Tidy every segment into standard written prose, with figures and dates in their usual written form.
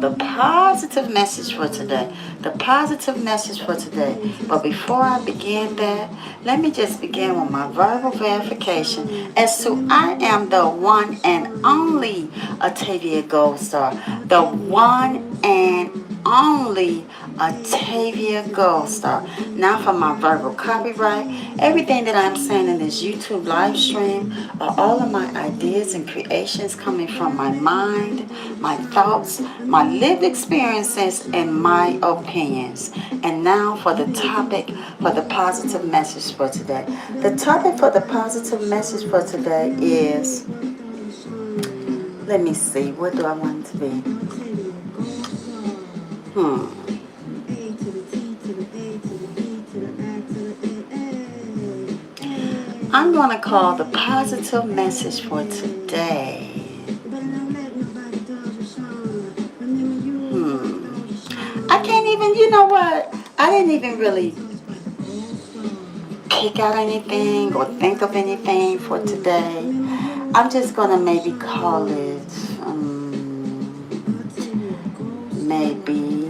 the positive message for today. The positive message for today. But before I begin that, let me just begin with my verbal verification as to I am the one and only lTHE Gold Star. The one and only lTHE Gold Star. Now for my verbal copyright. Everything that I'm saying in this YouTube live stream are all of my ideas and creations coming from my mind, my thoughts, my lived experiences, and my opinions. And now for the topic for the positive message for today. The topic for the positive message for today is, let me see, what do I want it to be? I'm going to call the positive message for today. I can't even, you know what? I didn't even really pick out anything or think of anything for today. I'm just going to maybe call it, maybe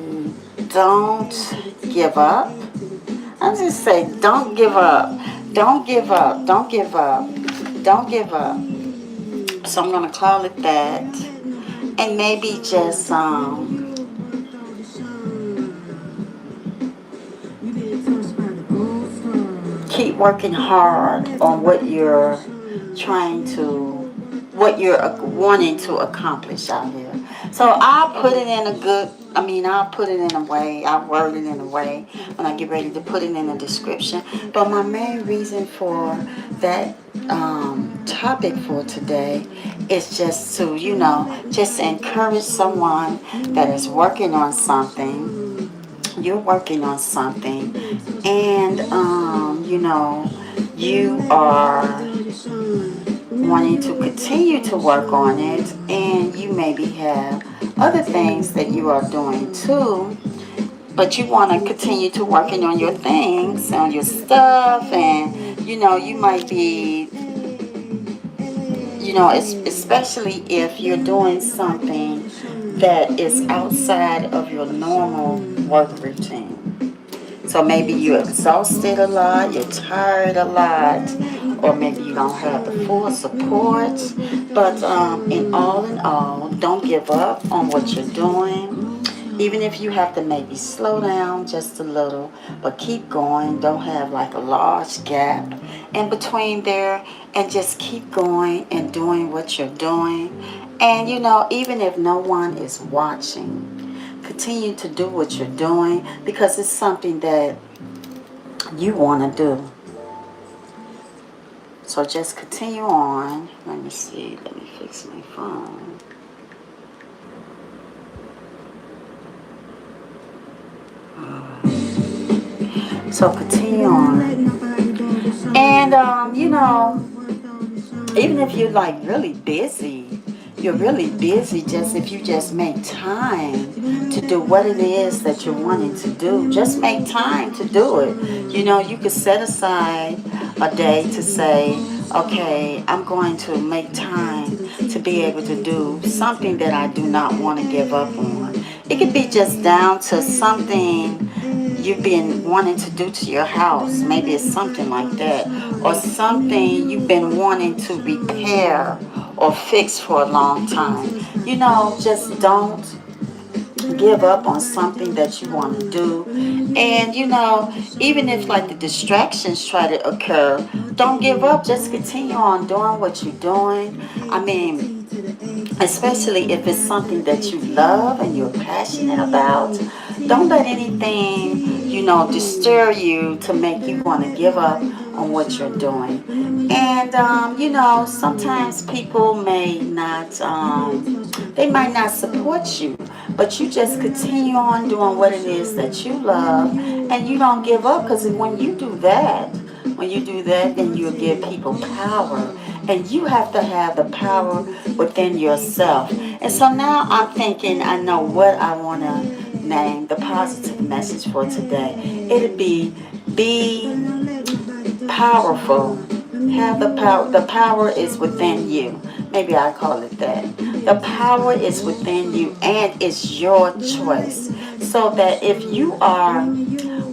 don't give up. I'm just saying, don't give up. Don't give up. Don't give up. Don't give up. So I'm going to call it that. And maybe just keep working hard on what you're trying to, what you're wanting to accomplish out here. So I'll put it in a good, I'll put it in a way, I'll word it in a way when I get ready to put it in the description. But my main reason for that topic for today is just to, just encourage someone that is working on something. You're working on something, and you are wanting to continue to work on it, and you maybe have other things that you are doing too, but you want to continue to working on your things, on your stuff, and you might be, especially if you're doing something that is outside of your normal work routine. So maybe you're exhausted a lot, you're tired a lot, or maybe you don't have the full support. But in all, don't give up on what you're doing. Even if you have to maybe slow down just a little, but keep going. Don't have like a large gap in between there, and just keep going and doing what you're doing. And even if no one is watching, continue to do what you're doing because it's something that you want to do. So just continue on. Let me see. Let me fix my phone. So continue on. And, even if you're like really busy, just if you just make time to do what it is that you're wanting to do, just make time to do it. You could set aside a day to say, okay, I'm going to make time to be able to do something that I do not want to give up on. It could be just down to something you've been wanting to do to your house. Maybe it's something like that. Or something you've been wanting to repair or fix for a long time. Just don't give up on something that you want to do. And even if like the distractions try to occur, don't give up. Just continue on doing what you're doing. Especially if it's something that you love and you're passionate about. Don't let anything disturb you to make you want to give up on what you're doing. And sometimes people may not they might not support you, but you just continue on doing what it is that you love, and you don't give up, because when you do that, then you'll give people power. And you have to have the power within yourself. And so now I'm thinking, I know what I want to name the positive message for today. It'll be powerful. Have the power. The power is within you. Maybe I call it that. The power is within you, and it's your choice. So that if you are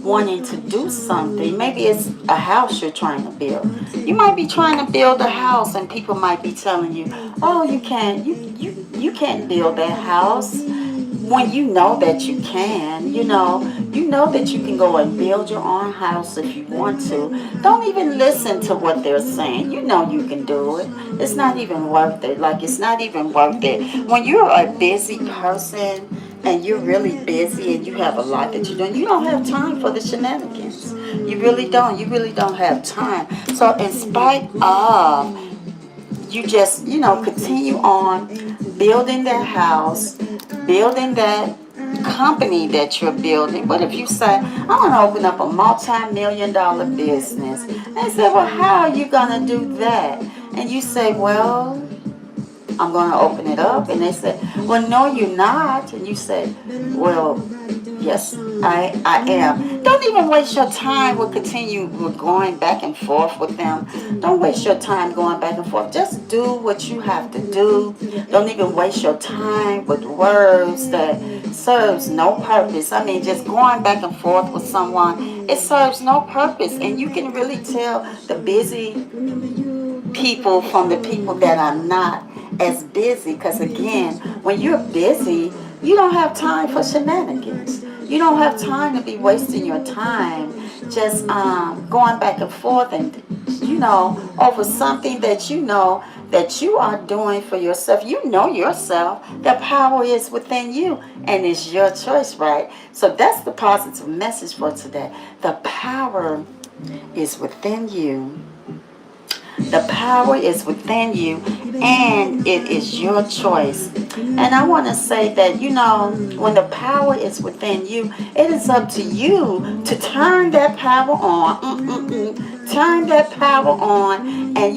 wanting to do something, maybe it's a house you're trying to build. You might be trying to build a house, and people might be telling you, "Oh, you can't build that house." When you know that you can, you know that you can go and build your own house if you want to. Don't even listen to what they're saying. You know you can do it. It's not even worth it. Like, it's not even worth it. When you're a busy person and you're really busy and you have a lot that you're doing, you don't have time for the shenanigans. You really don't. You really don't have time. So in spite of, you just, continue on building that house, building that company that you're building. What if you say, "I want to open up a multi-million-dollar business?" And they say, "Well, how are you going to do that?" And you say, "Well, I'm going to open it up." And they say, "Well, no, you're not." And you say, "Well, yes, I am." Don't even waste your time with going back and forth with them. Don't waste your time going back and forth. Just do what you have to do. Don't even waste your time with words that serves no purpose. I mean, just going back and forth with someone, it serves no purpose. And you can really tell the busy people from the people that are not as busy, because again, when you're busy, you don't have time for shenanigans. You don't have time to be wasting your time just going back and forth and over something that that you are doing for yourself. You know yourself. The power is within you, and it's your choice, right? So that's the positive message for today. The power is within you. The power is within you, and it is your choice. And I want to say that, when the power is within you, it is up to you to turn that power on. Turn that power on, and,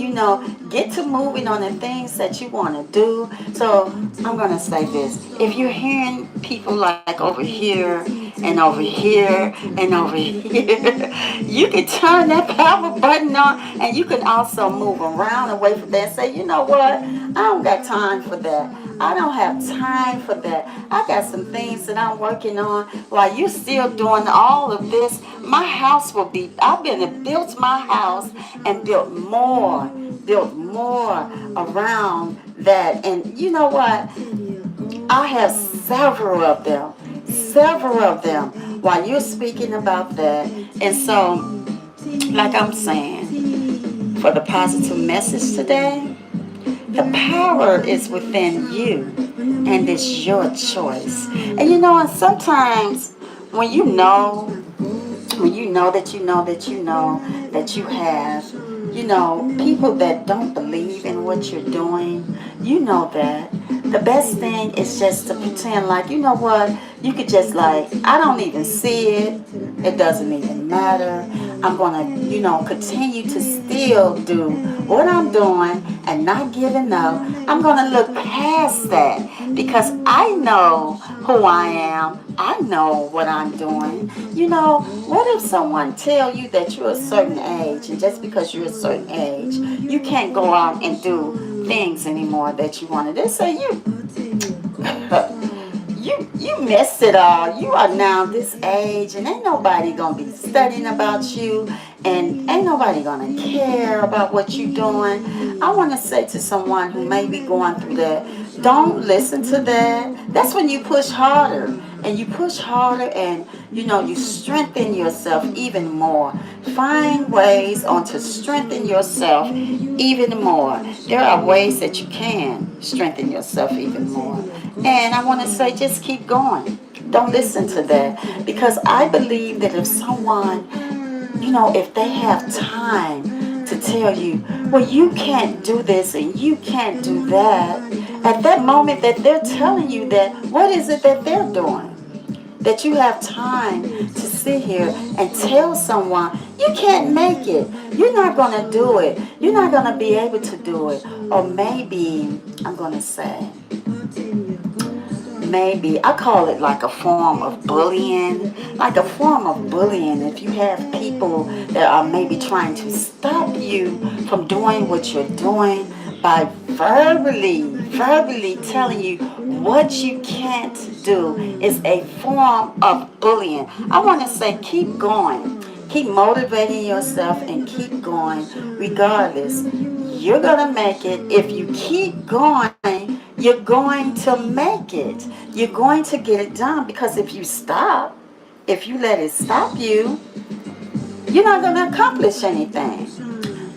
get to moving on the things that you want to do. So I'm going to say this. If you're hearing people like over here and over here and over here, you can turn that power button on, and you can also move around away from that and say, "You know what? I don't got time for that. I don't have time for that. I got some things that I'm working on while you're still doing all of this. My house will be, I've been and built my house and built more around that." And you know what? I have several of them while you're speaking about that. And so, like I'm saying, for the positive message today, the power is within you, and it's your choice. And sometimes when that you have, people that don't believe in what you're doing, that the best thing is just to pretend like, you know what, you could just like, "I don't even see it. It doesn't even matter. I'm going to, continue to still do what I'm doing and not giving up. I'm going to look past that because I know who I am. I know what I'm doing." What if someone tell you that you're a certain age, and just because you're a certain age, you can't go out and do things anymore that you wanted? They say, you missed it all. You are now this age, and ain't nobody gonna be studying about you, and ain't nobody gonna care about what you're doing. I want to say to someone who may be going through that, don't listen to that. That's when you push harder. And you push harder, and you strengthen yourself even more. Find ways on to strengthen yourself even more. There are ways that you can strengthen yourself even more. And I want to say, just keep going. Don't listen to that. Because I believe that if someone, if they have time to tell you, "Well, you can't do this and you can't do that," at that moment that they're telling you that, what is it that they're doing? That you have time to sit here and tell someone, "You can't make it. You're not going to do it. You're not going to be able to do it." Or maybe, I'm going to say, maybe, I call it like a form of bullying. Like a form of bullying. If you have people that are maybe trying to stop you from doing what you're doing by verbally telling you what you can't do is a form of bullying. I want to say keep going. Keep motivating yourself and keep going regardless. You're going to make it. If you keep going, you're going to make it. You're going to get it done, because if you stop, if you let it stop you, you're not going to accomplish anything.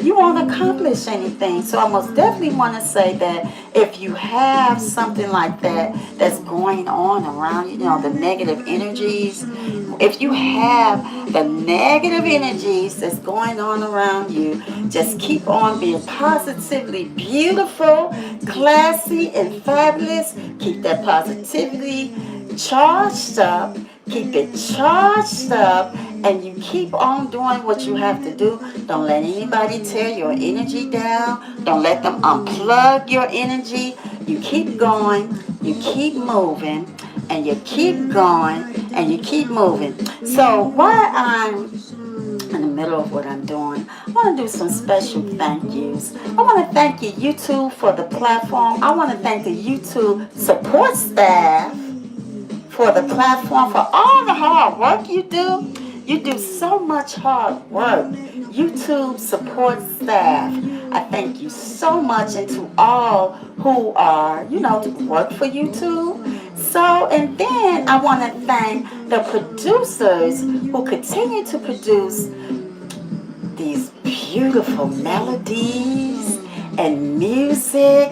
You won't accomplish anything. So I most definitely want to say that if you have something like that that's going on around you, the negative energies, if you have the negative energies that's going on around you, just keep on being positively beautiful, classy, and fabulous. Keep that positivity charged up. Keep it charged up, and you keep on doing what you have to do. Don't let anybody tear your energy down. Don't let them unplug your energy. You keep going, you keep moving, and you keep going, and you keep moving. So while I'm in the middle of what I'm doing, I want to do some special thank yous. I want to thank you, YouTube, for the platform. I want to thank the YouTube support staff for the platform, for all the hard work you do. You do so much hard work. YouTube support staff, I thank you so much, and to all who are, work for YouTube. So, and then I want to thank the producers who continue to produce these beautiful melodies and music.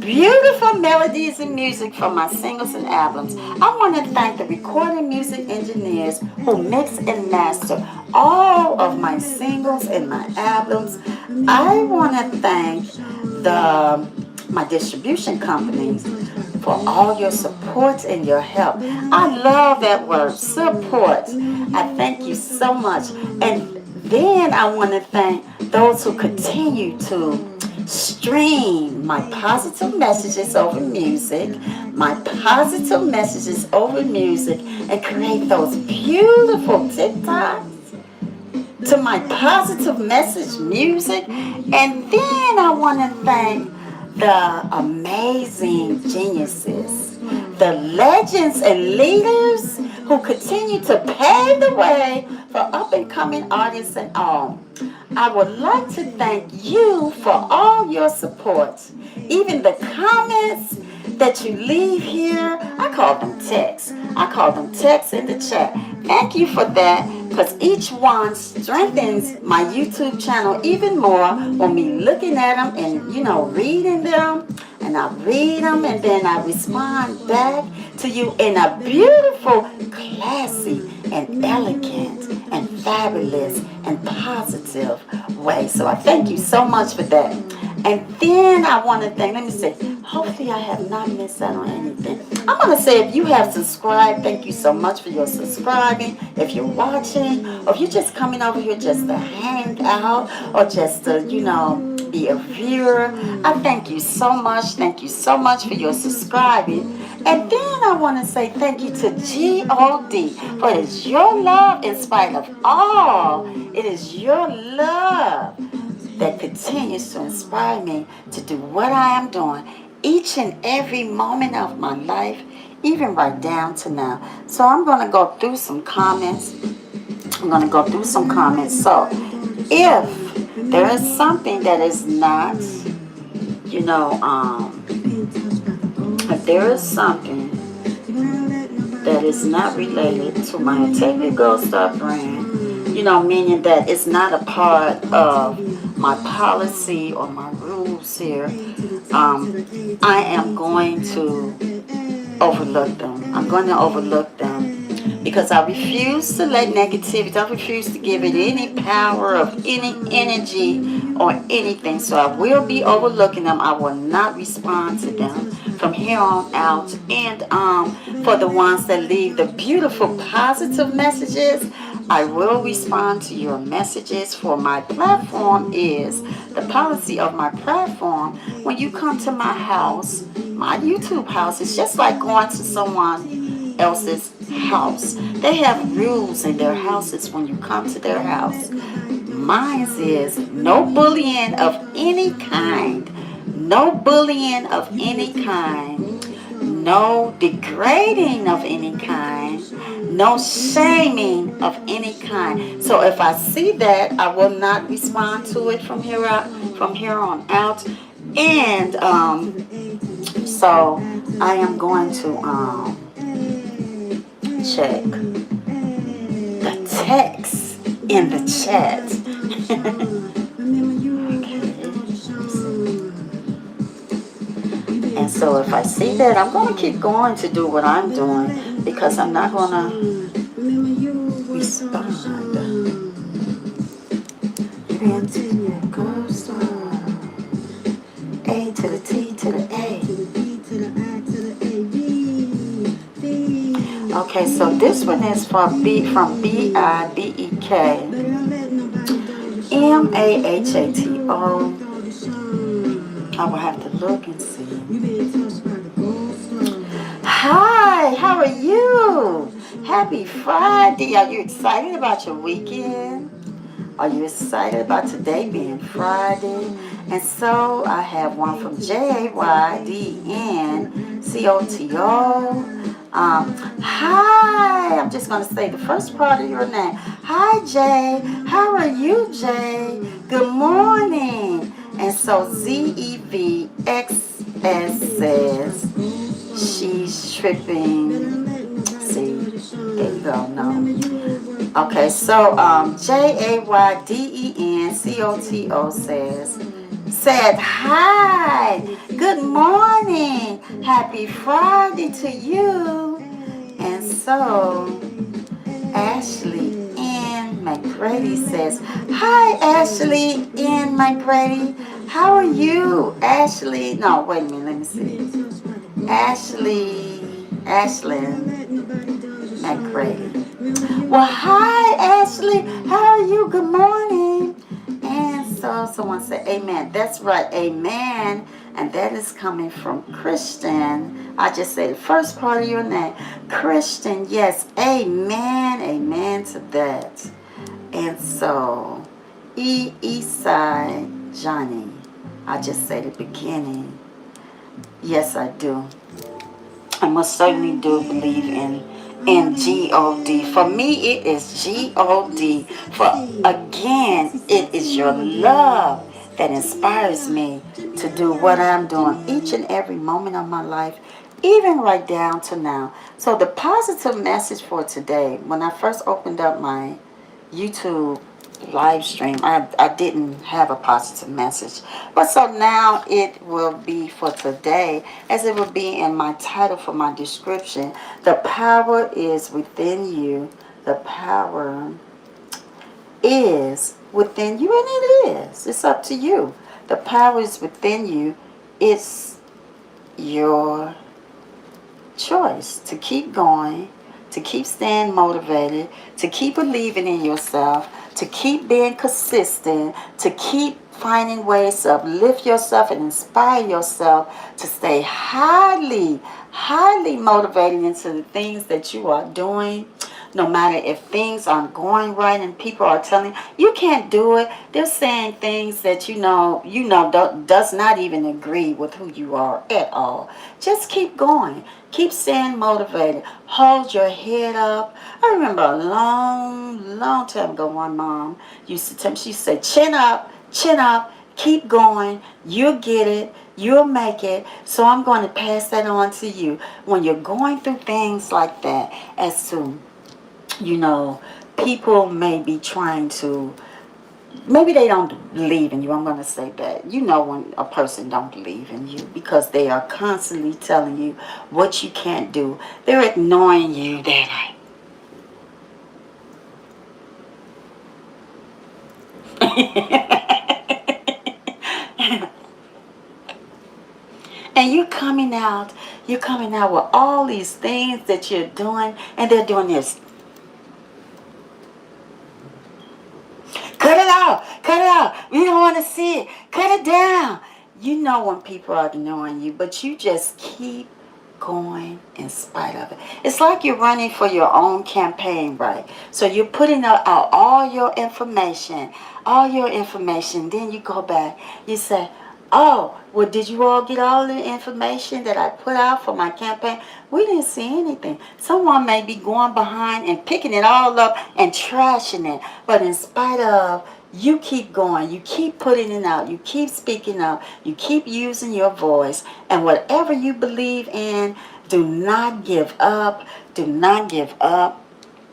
Beautiful melodies and music from my singles and albums. I want to thank the recording music engineers who mix and master all of my singles and my albums. I want to thank my distribution companies for all your support and your help. I love that word, support. I thank you so much. And then I want to thank those who continue to stream my positive messages over music, and create those beautiful TikToks to my positive message music. And then I want to thank the amazing geniuses, the legends and leaders who continue to pave the way for up and coming artists and all. I would like to thank you for all your support, even the comments that you leave here. I call them texts. I call them texts in the chat. Thank you for that, because each one strengthens my YouTube channel even more when me looking at them and, reading them. And I read them, and then I respond back to you in a beautiful, classy, and elegant, and fabulous, and positive way. So I thank you so much for that. And then I want to thank, let me say, hopefully I have not missed out on anything. I want to say, if you have subscribed, thank you so much for your subscribing. If you're watching, or if you're just coming over here just to hang out, or just to, be a viewer, I thank you so much. Thank you so much for your subscribing. And then I want to say thank you to G.O.D. for it is your love in spite of all. It is your love that continues to inspire me to do what I am doing each and every moment of my life, even right down to now. So I'm going to go through some comments. So if there is something that is not, if there is something that is not related to my Untitled Gold Star brand, meaning that it's not a part of my policy or my rules here, I am going to overlook them. I'm going to overlook them because I refuse to let negativity, I refuse to give it any power of any energy or anything. So I will be overlooking them. I will not respond to them from here on out. And for the ones that leave the beautiful positive messages, I will respond to your messages. For my platform is the policy of my platform. When you come to my house, my YouTube house, it's just like going to someone else's house. They have rules in their houses when you come to their house. Mine is no bullying of any kind. no bullying of any kind, no degrading of any kind, no shaming of any kind. So if I see that, I will not respond to it from here on out. And so I am going to check the text in the chat. And so if I see that, I'm going to keep going to do what I'm doing, because I'm not going to respond. A to the T to the A. Okay, so this one is for B, from B-I-B-E-K M-A-H-A-T-O. I will have to look and see. Hi, how are you? Happy Friday. Are you excited about your weekend? Are you excited about today being Friday? And so I have one from JAYDNCOTO. Hi, I'm just going to say the first part of your name. Hi, Jay. How are you, Jay? Good morning. And so ZEVXS says she's tripping. See, there you go. No. Okay, so JAYDENCOTO said hi, good morning, happy Friday to you. And so Ashley N. McGrady says, hi Ashley N. McGrady, how are you? Ashley, no, wait a minute, let me see. Ashlyn McGrady. Well, hi Ashley, how are you? Good morning. And so someone said amen. That's right, amen. And that is coming from Christian. I just said the first part of your name. Christian, yes, amen. Amen to that. And so Eastside Johnny. I just say the beginning. Yes, I do. I most certainly do believe in G-O-D. For me, it is G-O-D. For again, it is your love that inspires me to do what I'm doing each and every moment of my life, even right down to now. So the positive message for today, when I first opened up my YouTube live stream, I didn't have a positive message, but so now it will be for today, as it will be in my title for my description. The power is within you. The power is within you, and it is. It's up to you. The power is within you. It's your choice to keep going, to keep staying motivated, to keep believing in yourself, to keep being consistent, to keep finding ways to uplift yourself and inspire yourself to stay highly motivated into the things that you are doing. No matter if things aren't going right and people are telling you can't do it, they're saying things that does not even agree with who you are at all. Just keep going. Keep staying motivated. Hold your head up. I remember a long time ago, one mom used to tell me, she said, chin up, keep going. You'll get it. You'll make it. So I'm going to pass that on to you. When you're going through things like that, as to, people may be trying to, maybe they don't believe in you. I'm going to say that. When a person don't believe in you because they are constantly telling you what you can't do. They're ignoring you. They're like, and you're coming out with all these things that you're doing, and they're doing this. Cut it out. We don't want to see it. Cut it down. You know when people are ignoring you, but you just keep going in spite of it. It's like you're running for your own campaign, right? So you're putting out all your information. Then you go back. You say, Oh, well, did you all get all the information that I put out for my campaign? We didn't see anything. Someone may be going behind and picking it all up and trashing it. But in spite of, you keep going. You keep putting it out. You keep speaking up. You keep using your voice. And whatever you believe in, do not give up. Do not give up.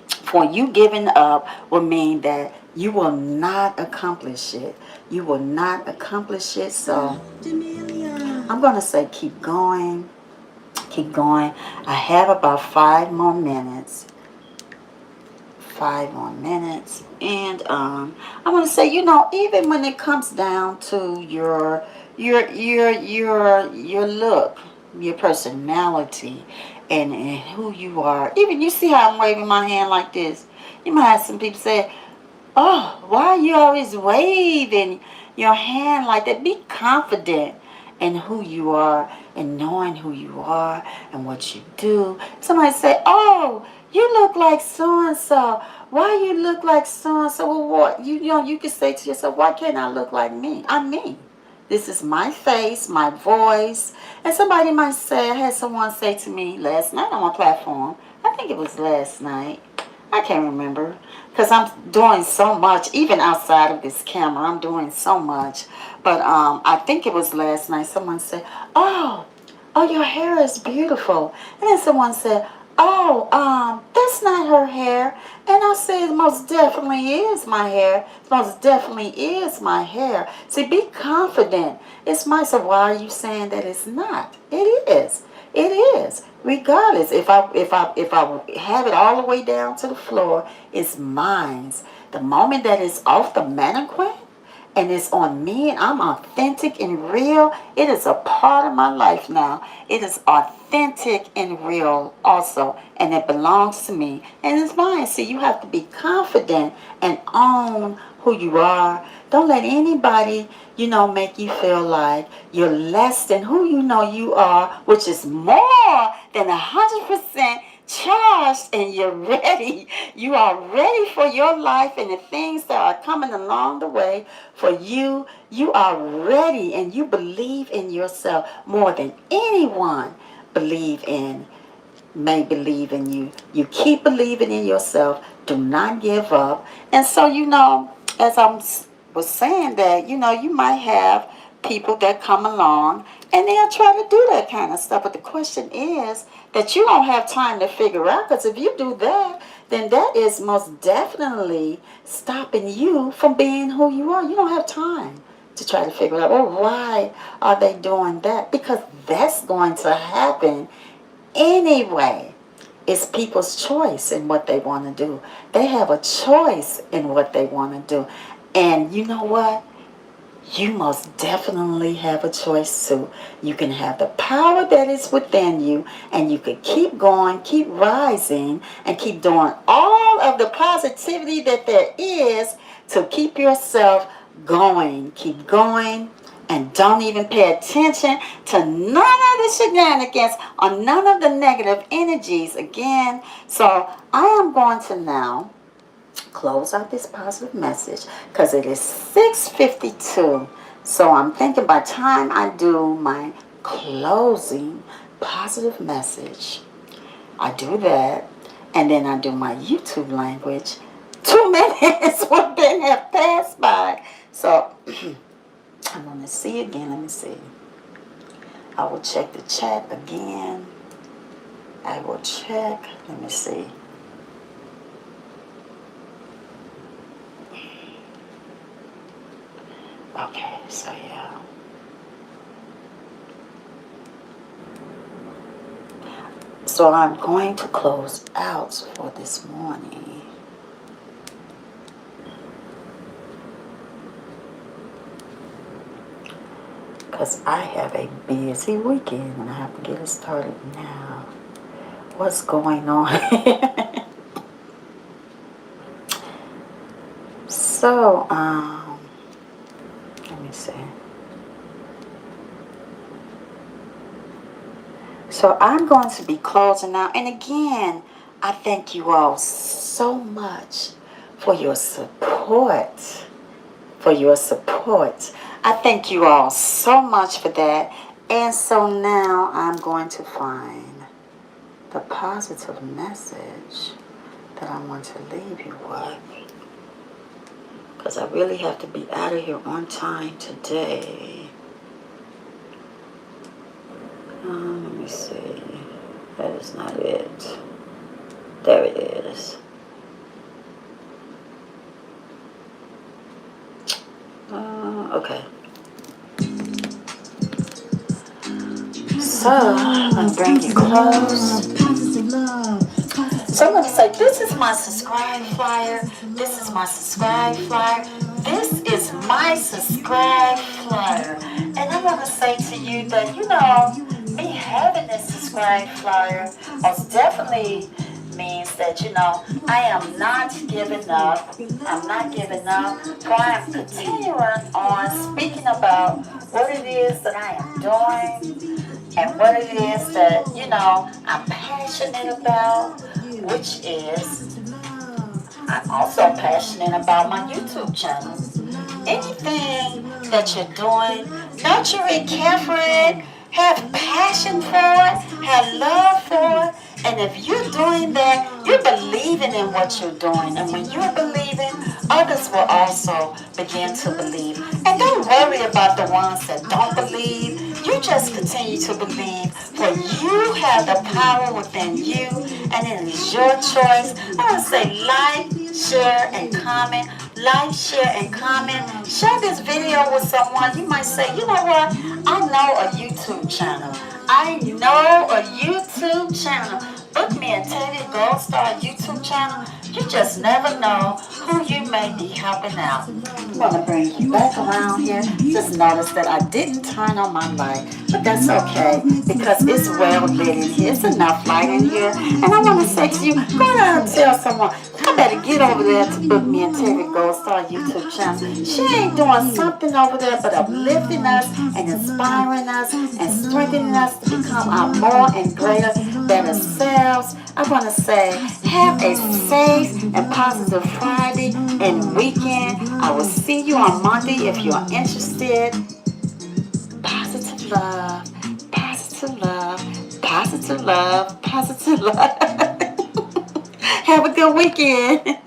For you giving up will mean that you will not accomplish it. You will not accomplish it. So I'm going to say keep going. Keep going. I have about 5 more minutes. 5 more minutes. And I want to say, even when it comes down to your look, your personality, and who you are. Even you see how I'm waving my hand like this. You might have some people say, "Oh, why are you always waving your hand like that?" Be confident in who you are and knowing who you are and what you do. Somebody say, "Oh, you look like so and so. Why you look like so and so?" Well, what you can say to yourself, "Why can't I look like me? I'm me. This is my face, my voice." And somebody might say, I had someone say to me last night on my platform. I think it was last night. I can't remember because I'm doing so much, even outside of this camera. I'm doing so much. But I think it was last night. Someone said, "Oh, your hair is beautiful." And then someone said, "Oh, that's not her hair." And I said, "Most definitely is my hair. Most definitely is my hair." See, be confident. It's my, so why are you saying that it's not? It is. It is. Regardless, if I have it all the way down to the floor, it's mine. The moment that it's off the mannequin, and it's on me and I'm authentic and real, it is a part of my life now. It is authentic and real also, and it belongs to me and it's mine. See, you have to be confident and own who you are. Don't let anybody, make you feel like you're less than who you know you are, which is more than 100% charged, and you're ready. You are ready for your life and the things that are coming along the way for you. You are ready and you believe in yourself more than anyone may believe in you. You keep believing in yourself. Do not give up. And so, as was saying that, you might have people that come along and they'll try to do that kind of stuff. But the question is that you don't have time to figure out, because if you do that, then that is most definitely stopping you from being who you are. You don't have time to try to figure out, well, why are they doing that? Because that's going to happen anyway. It's people's choice in what they want to do. They have a choice in what they want to do. And you know what? You most definitely have a choice too. You can have the power that is within you, and you can keep going, keep rising, and keep doing all of the positivity that there is to keep yourself going. Keep going, and don't even pay attention to none of the shenanigans or none of the negative energies again. So I am going to now close out this positive message because it is 6:52. So I'm thinking by the time I do my closing positive message, I do that, and then I do my YouTube language. 2 minutes would then have passed by. So I'm going to see again. Let me see. I will check the chat again. I will check. Let me see. Okay, so yeah. So I'm going to close out for this morning. Because I have a busy weekend and I have to get it started now. What's going on? So, let me see. So I'm going to be closing now. And again, I thank you all so much for your support. For your support. I thank you all so much for that. And so now I'm going to find the positive message that I want to leave you with. Because I really have to be out of here on time today. Let me see. That is not it. There it is. Okay. So, I'm going to bring you close. So I'm going to say, this is my subscribe flyer. This is my subscribe flyer. This is my subscribe flyer. And I want to say to you that, you know, me having this subscribe flyer most definitely means that, you know, I am not giving up. I'm not giving up. For I am continuing on speaking about what it is that I am doing and what it is that, you know, I'm passionate about, which is I'm also passionate about my YouTube channel. Anything that you're doing, nurture it, care for it, have passion for it, have love for it. And if you're doing that, you're believing in what you're doing. And when you're believing, others will also begin to believe. And don't worry about the ones that don't believe. You just continue to believe, for you have the power within you, and it is your choice. I want to say like, share, and comment. Like, share, and comment. Share this video with someone. You might say, you know what? I know a YouTube channel. I know a YouTube channel. Book me a Teddy Gold Star YouTube channel. You just never know who you may be helping out. I'm going to bring you back around here. Just notice that I didn't turn on my light. But that's okay, because it's well lit in here. It's enough light in here. And I want to say to you, go down and tell someone, I better get over there to book me a Terry Gold Star YouTube channel. She ain't doing something over there but uplifting us and inspiring us and strengthening us to become our more and greater, better selves. I want to say, have a safe and positive Friday and weekend. I will see you on Monday if you're interested. Positive love, positive love, positive love, positive love. Have a good weekend.